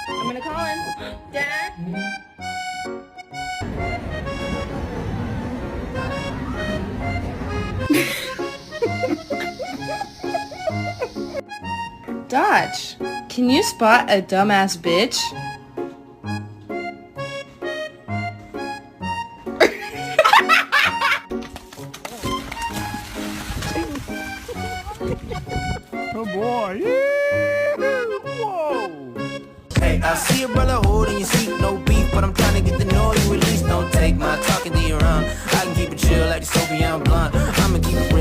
I'm gonna call him. Dad? Dodge, can you spot a dumbass bitch? Oh boy. Yeah. Whoa. Hey, I see a brother holding your seat, no beef, but I'm trying to get to know you at least. Don't take my talking to your own. I can keep it chill like the Soviet blonde. I'ma keep it real.